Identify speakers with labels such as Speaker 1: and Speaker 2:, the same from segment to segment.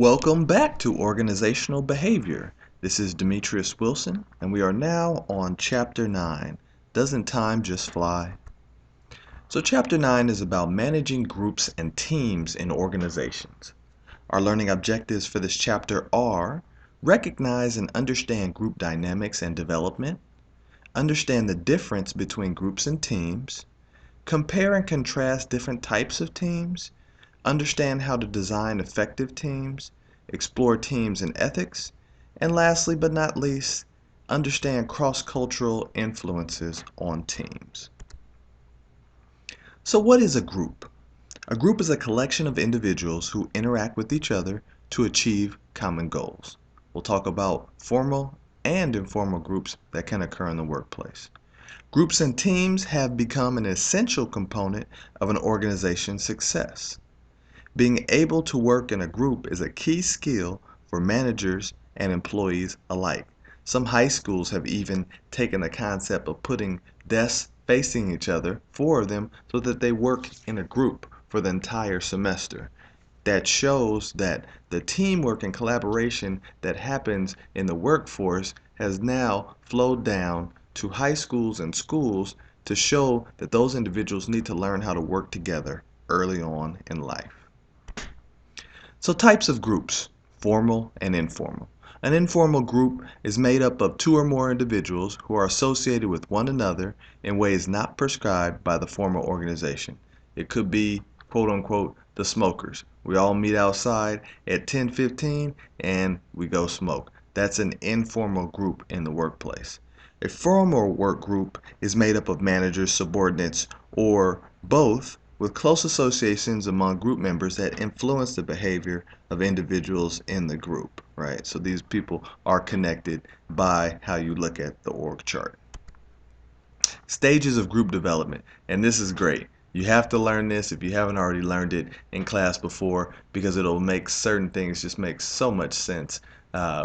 Speaker 1: Welcome back to Organizational Behavior. This is Demetrius Wilson, and we are now on Chapter 9, Doesn't Time Just Fly? So Chapter 9 is about managing groups and teams in organizations. Our learning objectives for this chapter are: recognize and understand group dynamics and development, understand the difference between groups and teams, compare and contrast different types of teams, understand how to design effective teams, explore teams and ethics, and lastly but not least, understand cross-cultural influences on teams. So what is a group? A group is a collection of individuals who interact with each other to achieve common goals. We'll talk about formal and informal groups that can occur in the workplace. Groups and teams have become an essential component of an organization's success. Being able to work in a group is a key skill for managers and employees alike. Some high schools have even taken the concept of putting desks facing each other, four of them, so that they work in a group for the entire semester. That shows that the teamwork and collaboration that happens in the workforce has now flowed down to high schools and schools to show that those individuals need to learn how to work together early on in life. So types of groups: formal and informal. An informal group is made up of two or more individuals who are associated with one another in ways not prescribed by the formal organization. It could be, quote unquote, the smokers. We all meet outside at 10:15 and we go smoke. That's an informal group in the workplace. A formal work group is made up of managers, subordinates, or both, with close associations among group members that influence the behavior of individuals in the group, right? So these people are connected by how you look at the org chart. Stages of group development, and this is great. You have to learn this if you haven't already learned it in class before, because it'll make certain things just make so much sense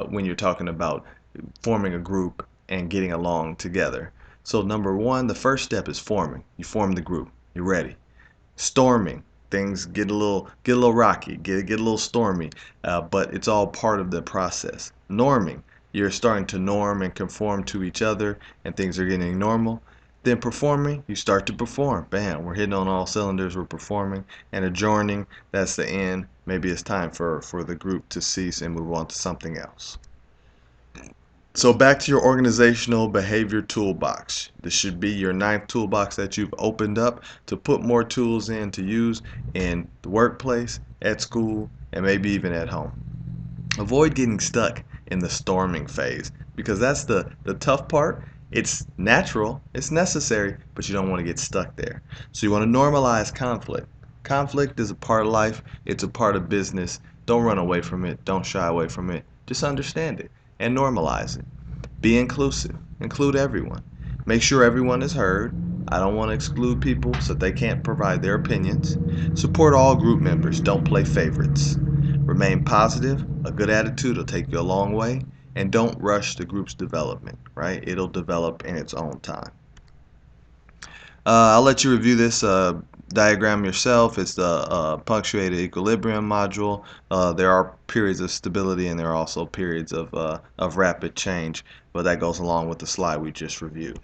Speaker 1: when you're talking about forming a group and getting along together. So number one, the first step is forming. You form the group. You're ready. Storming, things get a little rocky, get a little stormy, but it's all part of the process. Norming, you're starting to norm and conform to each other, and things are getting normal. Then performing, you start to perform. Bam, we're hitting on all cylinders, we're performing. And adjourning, that's the end. Maybe it's time for the group to cease and move on to something else. So back to your organizational behavior toolbox. This should be your 9th toolbox that you've opened up to put more tools in to use in the workplace, at school, and maybe even at home. Avoid getting stuck in the storming phase, because that's the tough part. It's natural, it's necessary, but you don't want to get stuck there. So you want to normalize conflict. Conflict is a part of life, it's a part of business. Don't run away from it, don't shy away from it. Just understand it and normalize it. Be inclusive. Include everyone. Make sure everyone is heard. I don't want to exclude people so they can't provide their opinions. Support all group members. Don't play favorites. Remain positive. A good attitude will take you a long way. And don't rush the group's development, right? It'll develop in its own time. I'll let you review this diagram yourself. It's the punctuated equilibrium module. There are periods of stability and there are also periods of rapid change, but that goes along with the slide we just reviewed.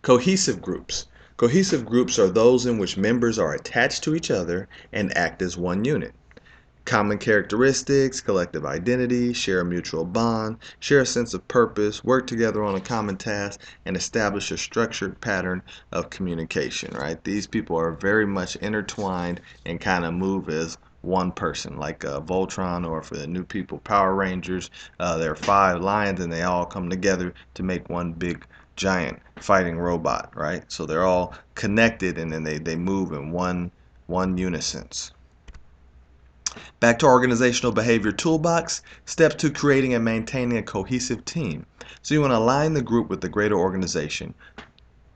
Speaker 1: Cohesive groups. Cohesive groups are those in which members are attached to each other and act as one unit. Common characteristics, collective identity, share a mutual bond, share a sense of purpose, work together on a common task, and establish a structured pattern of communication, right? These people are very much intertwined and kind of move as one person, like Voltron, or for the new people, Power Rangers. There are 5 lions and they all come together to make one big giant fighting robot, right? So they're all connected and then they move in one unison. Back to organizational behavior toolbox, steps to creating and maintaining a cohesive team. So you want to align the group with the greater organization.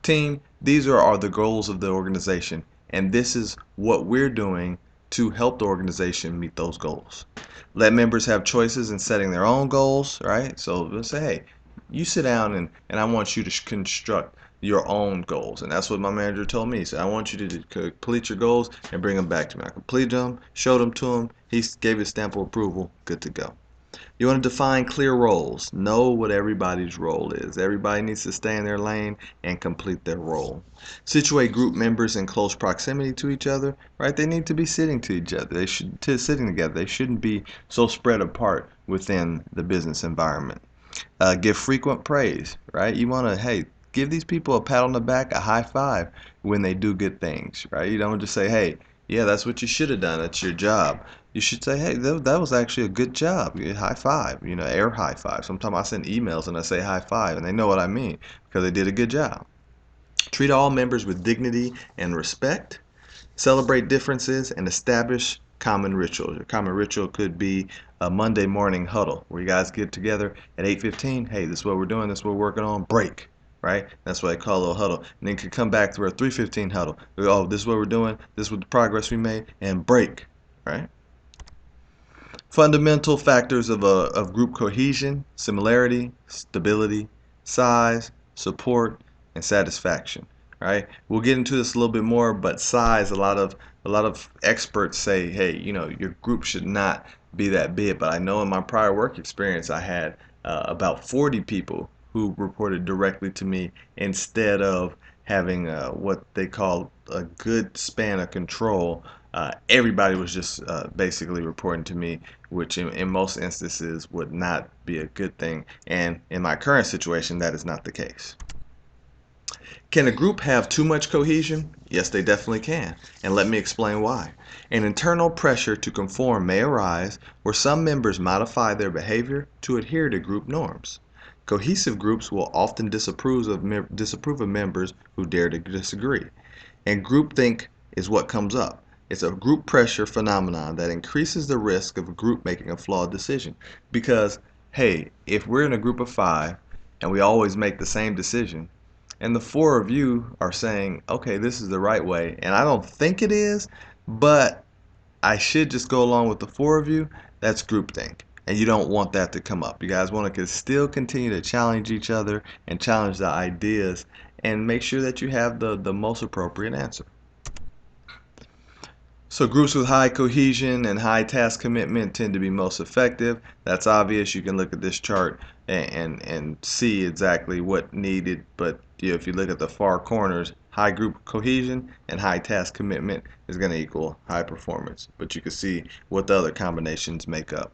Speaker 1: Team, these are the goals of the organization, and this is what we're doing to help the organization meet those goals. Let members have choices in setting their own goals, right? So let's say, hey, you sit down and I want you to construct your own goals. And that's what my manager told me. He said, I want you to complete your goals and bring them back to me. I completed them, showed them to him. He gave his stamp of approval, good to go. You want to define clear roles. Know what everybody's role is. Everybody needs to stay in their lane and complete their role. Situate group members in close proximity to each other, right? They need to be sitting to each other. They should sitting together. They shouldn't be so spread apart within the business environment. Give frequent praise, right? You want to, hey, give these people a pat on the back, a high five when they do good things, right? You don't just say, hey, yeah, that's what you should have done. That's your job. You should say, hey, that was actually a good job. High five, air high five. Sometimes I send emails and I say high five, and they know what I mean because they did a good job. Treat all members with dignity and respect. Celebrate differences and establish common rituals. Your common ritual could be a Monday morning huddle where you guys get together at 8:15. Hey, this is what we're doing. This is what we're working on. Break. Right? That's what I call a little huddle. And then you can come back to our 3:15 huddle. Oh, this is what we're doing. This is what the progress we made. And break. Right? Fundamental factors of group cohesion: similarity, stability, size, support, and satisfaction. Right? We'll get into this a little bit more, but size, a lot of experts say, hey, your group should not be that big. But I know in my prior work experience, I had about 40 people who reported directly to me instead of having what they call a good span of control. Everybody was just basically reporting to me, which in most instances would not be a good thing. And in my current situation, that is not the case. Can a group have too much cohesion? Yes, they definitely can, and let me explain why. An internal pressure to conform may arise where some members modify their behavior to adhere to group norms. Cohesive groups will often disapprove of members who dare to disagree, and groupthink is what comes up. It's a group pressure phenomenon that increases the risk of a group making a flawed decision. Because, hey, if we're in a group of 5 and we always make the same decision, and the 4 of you are saying, okay, this is the right way, and I don't think it is, but I should just go along with the 4 of you, that's groupthink. And you don't want that to come up. You guys want to still continue to challenge each other and challenge the ideas and make sure that you have the most appropriate answer. So groups with high cohesion and high task commitment tend to be most effective. That's obvious. You can look at this chart and see exactly what needed. But if you look at the far corners, high group cohesion and high task commitment is going to equal high performance. But you can see what the other combinations make up.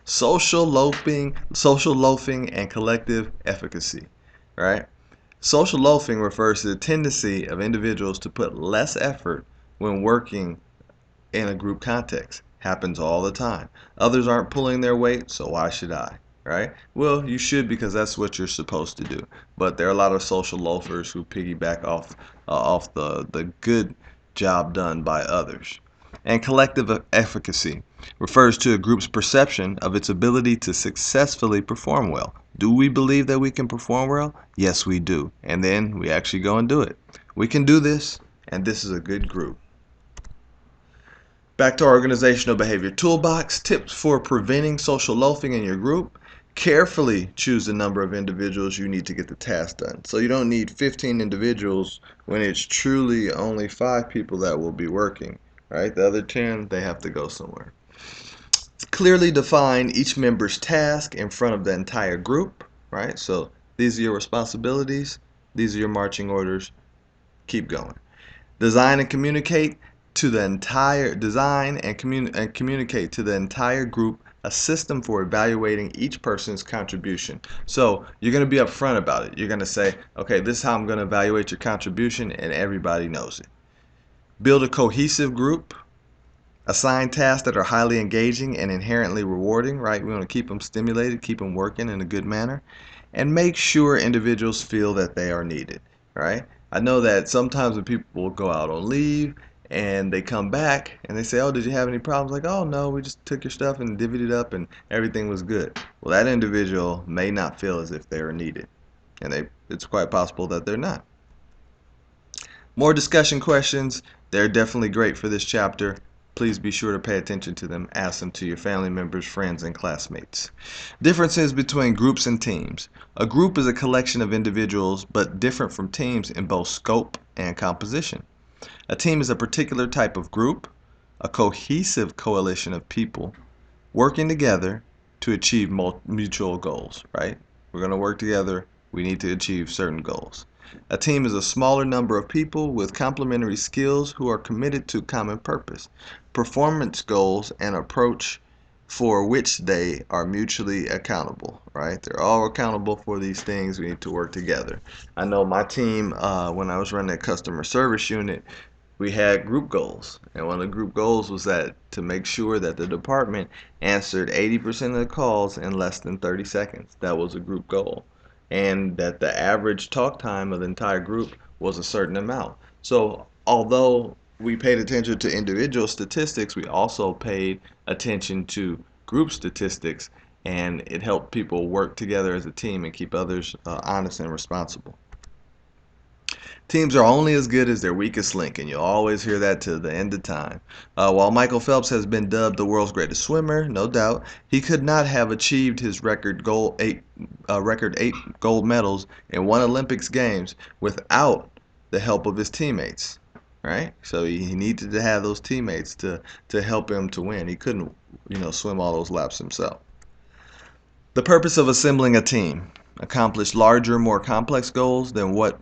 Speaker 1: Social loafing and collective efficacy, right? Social loafing refers to the tendency of individuals to put less effort when working in a group context. Happens all the time. Others aren't pulling their weight, so why should I? Right? Well, you should, because that's what you're supposed to do. But there are a lot of social loafers who piggyback off the good job done by others. And collective efficacy refers to a group's perception of its ability to successfully perform well. Do we believe that we can perform well? Yes, we do. And then we actually go and do it. We can do this, and this is a good group. Back to our organizational behavior toolbox, tips for preventing social loafing in your group. Carefully choose the number of individuals you need to get the task done. So you don't need 15 individuals when it's truly only 5 people that will be working, right? The other 10, they have to go somewhere. Clearly define each member's task in front of the entire group, right? So these are your responsibilities, these are your marching orders, keep going. Design and communicate to the entire communicate to the entire group a system for evaluating each person's contribution. So you're going to be upfront about it. You're going to say, okay, this is how I'm going to evaluate your contribution, and everybody knows it. Build a cohesive group. Assign tasks that are highly engaging and inherently rewarding, right? We want to keep them stimulated, keep them working in a good manner, and make sure individuals feel that they are needed, right? I know that sometimes when people will go out on leave and they come back and they say, oh, did you have any problems? Like, oh, no, we just took your stuff and divvied it up and everything was good. Well, that individual may not feel as if they are needed, and it's quite possible that they're not. More discussion questions. They're definitely great for this chapter. Please be sure to pay attention to them. Ask them to your family members, friends, and classmates. Differences between groups and teams. A group is a collection of individuals, but different from teams in both scope and composition. A team is a particular type of group. a cohesive coalition of people working together to achieve mutual goals, right? We're going to work together. We need to achieve certain goals. A team is a smaller number of people with complementary skills who are committed to common purpose, performance goals, and approach for which they are mutually accountable, right? They're all accountable for these things. We need to work together. I know my team, when I was running a customer service unit, we had group goals, and one of the group goals was that to make sure that the department answered 80% of the calls in less than 30 seconds. That was a group goal, and that the average talk time of the entire group was a certain amount. So although we paid attention to individual statistics, we also paid attention to group statistics, and it helped people work together as a team and keep others honest and responsible. Teams are only as good as their weakest link, and you'll always hear that to the end of time. While Michael Phelps has been dubbed the world's greatest swimmer, no doubt, he could not have achieved his record eight gold medals in one Olympics Games without the help of his teammates. Right? So he needed to have those teammates to help him to win. He couldn't, swim all those laps himself. The purpose of assembling a team: accomplish larger, more complex goals than what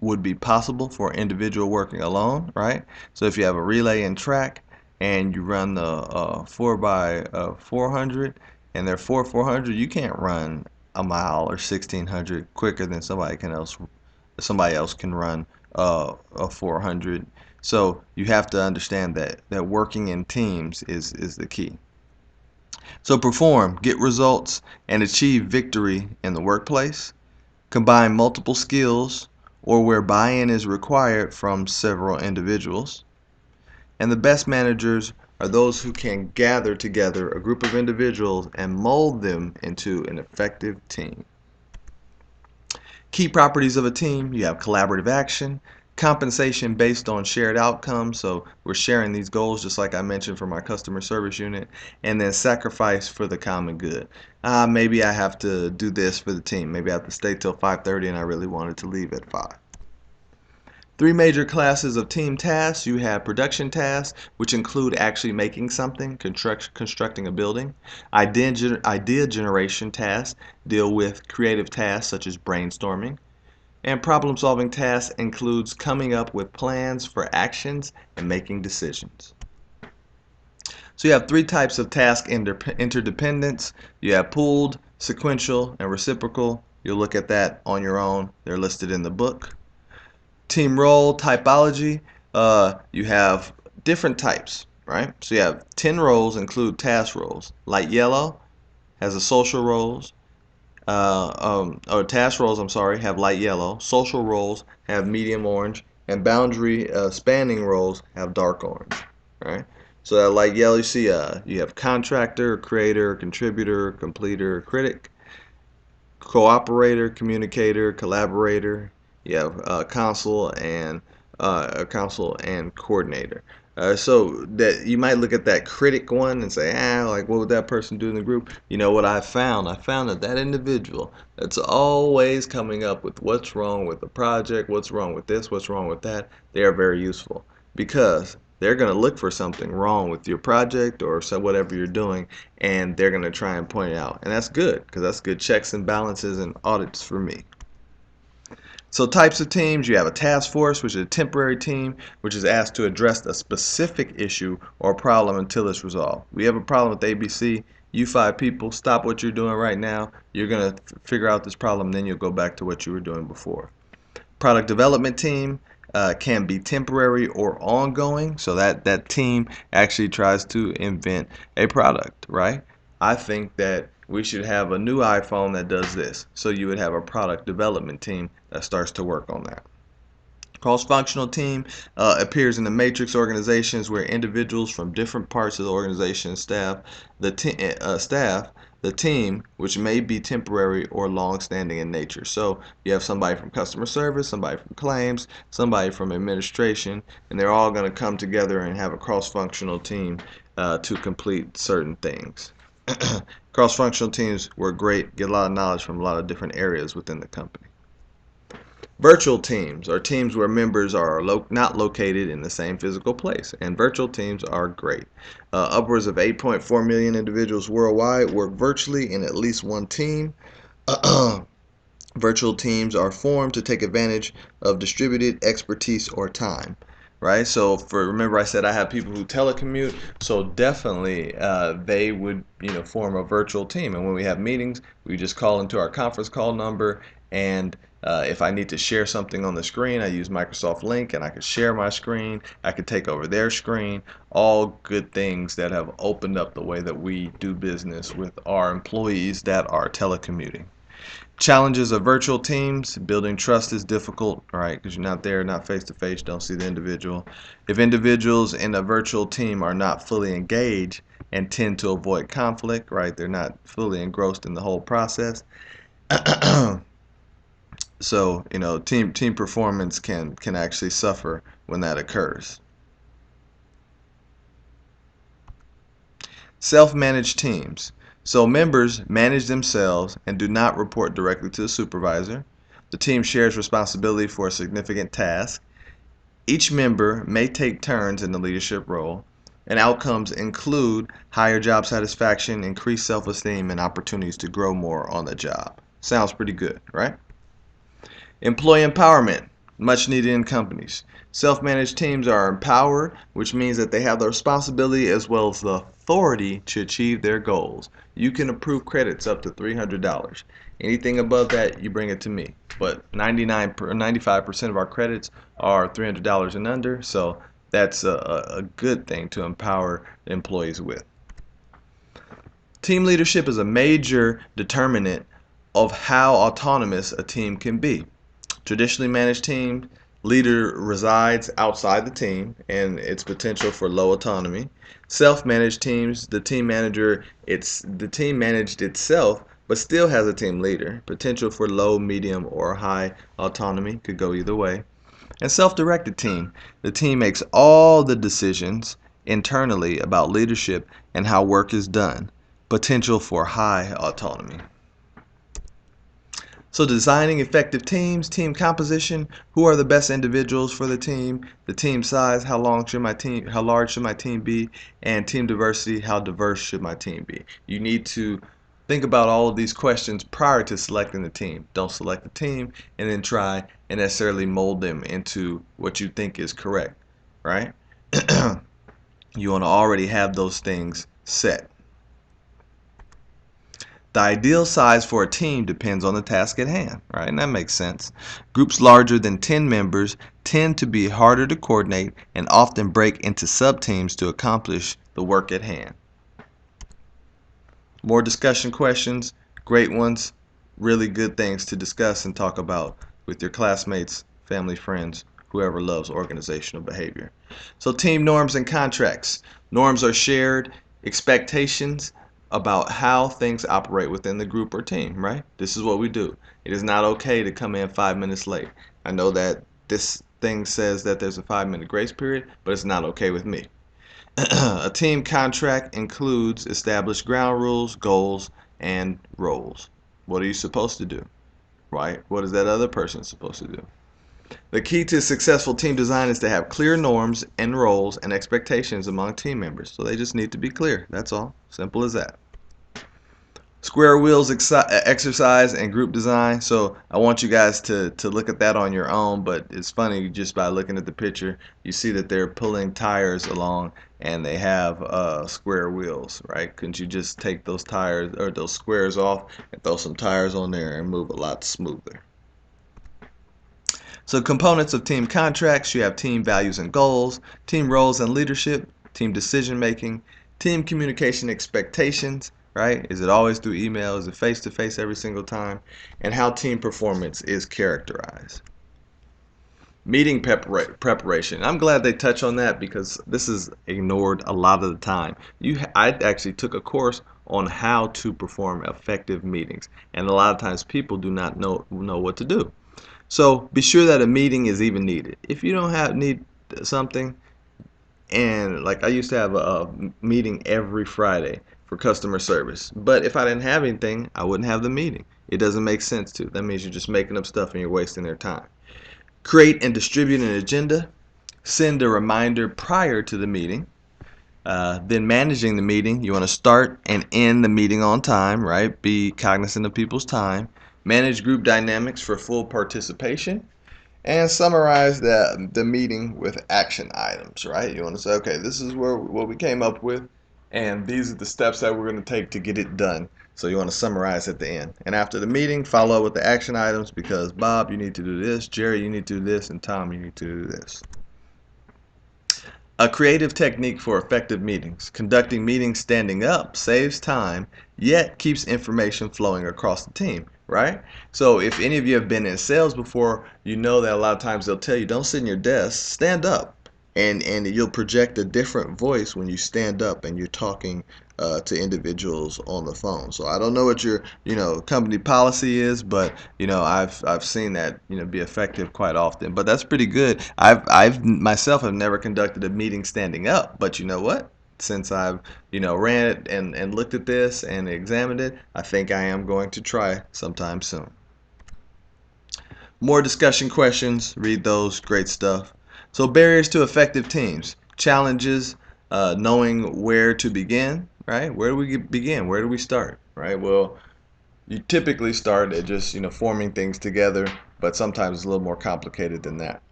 Speaker 1: would be possible for an individual working alone, right? So if you have a relay and track and you run the 4 by 400 and they're 400, you can't run a mile or 1600 quicker than somebody else can run a 400. So you have to understand that working in teams is the key. So perform, get results, and achieve victory in the workplace. Combine multiple skills or where buy-in is required from several individuals. And the best managers are those who can gather together a group of individuals and mold them into an effective team. Key properties of a team: you have collaborative action, compensation based on shared outcomes, so we're sharing these goals just like I mentioned for my customer service unit, and then sacrifice for the common good. Maybe I have to do this for the team. Maybe I have to stay till 5:30 and I really wanted to leave at 5. Three major classes of team tasks. You have production tasks, which include actually making something, constructing a building. Idea generation tasks deal with creative tasks such as brainstorming. And problem-solving tasks includes coming up with plans for actions and making decisions. So you have three types of task interdependence. You have pooled, sequential, and reciprocal. You'll look at that on your own. They're listed in the book. Team role typology, you have different types, right? So you have 10 roles include task roles. Light yellow has the social roles, or task roles, I'm sorry, have light yellow. Social roles have medium orange, and boundary spanning roles have dark orange, right? So that light yellow, you see, you have contractor, creator, contributor, completer, critic, cooperator, communicator, collaborator. You have counsel and coordinator. So that you might look at that critic one and say, like what would that person do in the group? You know what I found? I found that individual that's always coming up with what's wrong with the project, what's wrong with this, what's wrong with that. They are very useful because they're going to look for something wrong with your project or whatever you're doing, and they're going to try and point it out. And that's good because that's good checks and balances and audits for me. So types of teams: you have a task force, which is a temporary team, which is asked to address a specific issue or problem until it's resolved. We have a problem with ABC. You 5 people, stop what you're doing right now. You're going to figure out this problem, then you'll go back to what you were doing before. Product development team can be temporary or ongoing, so that team actually tries to invent a product, right? I think that we should have a new iPhone that does this, so you would have a product development team that starts to work on that. Cross-functional team appears in the matrix organizations where individuals from different parts of the organization staff the team, which may be temporary or long-standing in nature. So you have somebody from customer service, somebody from claims, somebody from administration, and they're all going to come together and have a cross-functional team to complete certain things. Cross-functional teams work great, get a lot of knowledge from a lot of different areas within the company. Virtual teams are teams where members are not located in the same physical place, and virtual teams are great. Upwards of 8.4 million individuals worldwide work virtually in at least one team. Virtual teams are formed to take advantage of distributed expertise or time, right? So remember I said I have people who telecommute, so definitely they would form a virtual team, and when we have meetings we just call into our conference call number, and if I need to share something on the screen, I use Microsoft Link, and I could share my screen, I could take over their screen. All good things that have opened up the way that we do business with our employees that are telecommuting. Challenges of virtual teams: building trust is difficult, right? Because you're not there, not face to face, don't see the individual. If individuals in a virtual team are not fully engaged and tend to avoid conflict, right? They're not fully engrossed in the whole process. So, team performance can actually suffer when that occurs. Self-managed teams. So members manage themselves and do not report directly to the supervisor. The team shares responsibility for a significant task. Each member may take turns in the leadership role, and outcomes include higher job satisfaction, increased self-esteem, and opportunities to grow more on the job. Sounds pretty good, right? Employee empowerment, much needed in companies. Self-managed teams are empowered, which means that they have the responsibility as well as the authority to achieve their goals. You can approve credits up to $300. Anything above that, you bring it to me. But 95% of our credits are $300 and under, so that's a good thing to empower employees with. Team leadership is a major determinant of how autonomous a team can be. Traditionally managed team leader resides outside the team and its potential for low autonomy. Self-managed teams, the team managed itself but still has a team leader. Potential for low, medium, or high autonomy, could go either way. And self-directed team, the team makes all the decisions internally about leadership and how work is done. Potential for high autonomy. So designing effective teams, team composition, who are the best individuals for the team size, how large should my team be, and team diversity, how diverse should my team be. You need to think about all of these questions prior to selecting the team. Don't select the team and then try and necessarily mold them into what you think is correct, right? You want to already have those things set. The ideal size for a team depends on the task at hand, right? And that makes sense. Groups larger than 10 members tend to be harder to coordinate and often break into sub-teams to accomplish the work at hand. More discussion questions, great ones, really good things to discuss and talk about with your classmates, family, friends, whoever loves organizational behavior. So team norms and contracts. Norms are shared expectations about how things operate within the group or team, right? This is what we do. It is not okay to come in 5 minutes late. I know that this thing says that there's a 5-minute grace period, but it's not okay with me. A team contract includes established ground rules, goals, and roles. What are you supposed to do, right? What is that other person supposed to do? The key to successful team design is to have clear norms and roles and expectations among team members. So they just need to be clear. That's all. Simple as that. Square wheels exercise and group design. So I want you guys to look at that on your own, but it's funny, just by looking at the picture you see that they're pulling tires along and they have square wheels, right? Couldn't you just take those tires or those squares off and throw some tires on there and move a lot smoother? So components of team contracts: you have team values and goals, team roles and leadership, team decision making, team communication expectations, right? Is it always through email? Is it face to face every single time? And how team performance is characterized. Meeting preparation. I'm glad they touch on that because this is ignored a lot of the time. I actually took a course on how to perform effective meetings, and a lot of times people do not know what to do. So be sure that a meeting is even needed. If you don't need something, and like I used to have a meeting every Friday for customer service, but if I didn't have anything, I wouldn't have the meeting. It doesn't make sense to. That means you're just making up stuff and you're wasting their time. Create and distribute an agenda. Send a reminder prior to the meeting. Then managing the meeting, you want to start and end the meeting on time, right? Be cognizant of people's time. Manage group dynamics for full participation. And summarize the meeting with action items, right? You want to say, okay, this is what we came up with, and these are the steps that we're going to take to get it done. So you want to summarize at the end. And after the meeting, follow up with the action items because Bob, you need to do this, Jerry, you need to do this, and Tom, you need to do this. A creative technique for effective meetings. Conducting meetings standing up saves time, yet keeps information flowing across the team, right? So if any of you have been in sales before, you know that a lot of times they'll tell you, don't sit in your desk, stand up. And you'll project a different voice when you stand up and you're talking to individuals on the phone. So I don't know what your company policy is, but I've seen that be effective quite often. But that's pretty good. I've myself have never conducted a meeting standing up, but you know what? Since I've ran it and looked at this and examined it, I think I am going to try sometime soon. More discussion questions, read those, great stuff. So barriers to effective teams, challenges, knowing where to begin, right? Where do we begin? Where do we start, right? Well, you typically start at just forming things together, but sometimes it's a little more complicated than that.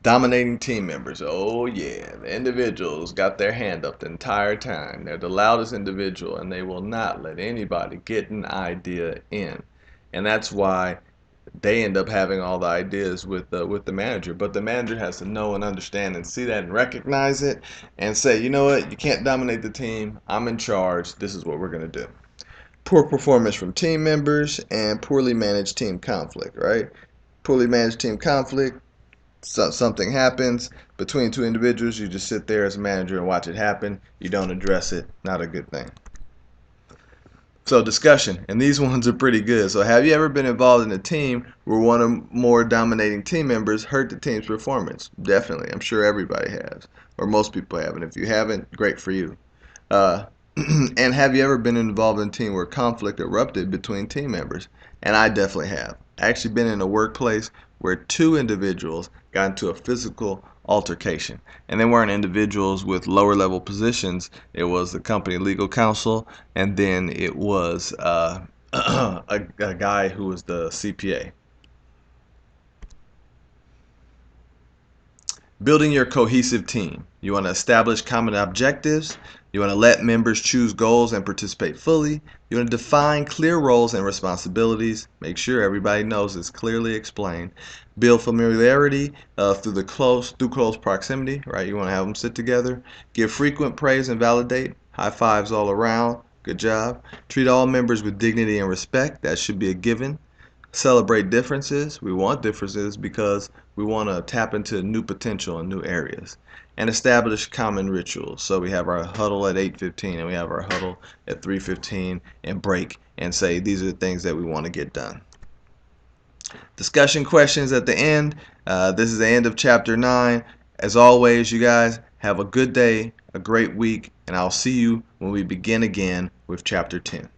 Speaker 1: Dominating team members. Oh yeah, the individuals got their hand up the entire time. They're the loudest individual, and they will not let anybody get an idea in. And that's why they end up having all the ideas with the manager. But the manager has to know and understand and see that and recognize it and say, you know what, you can't dominate the team. I'm in charge. This is what we're going to do. Poor performance from team members and poorly managed team conflict, right? Poorly managed team conflict, something happens between two individuals, you just sit there as a manager and watch it happen. You don't address it. Not a good thing. So discussion, and these ones are pretty good. So have you ever been involved in a team where one or more dominating team members hurt the team's performance? Definitely. I'm sure everybody has, or most people have. And if you haven't, great for you. And have you ever been involved in a team where conflict erupted between team members? And I definitely have. I actually been in a workplace where two individuals got into a physical altercation. And they weren't individuals with lower level positions. It was the company legal counsel, and then it was a guy who was the CPA. Building your cohesive team. You want to establish common objectives. You want to let members choose goals and participate fully. You want to define clear roles and responsibilities. Make sure everybody knows it's clearly explained. Build familiarity through close proximity, right? You want to have them sit together. Give frequent praise and validate. High fives all around. Good job. Treat all members with dignity and respect. That should be a given. Celebrate differences. We want differences because we want to tap into new potential in new areas. And establish common rituals. So we have our huddle at 8:15 and we have our huddle at 3:15 and break and say these are the things that we want to get done. Discussion questions at the end. This is the end of chapter 9. As always, you guys have a good day, a great week, and I'll see you when we begin again with chapter 10.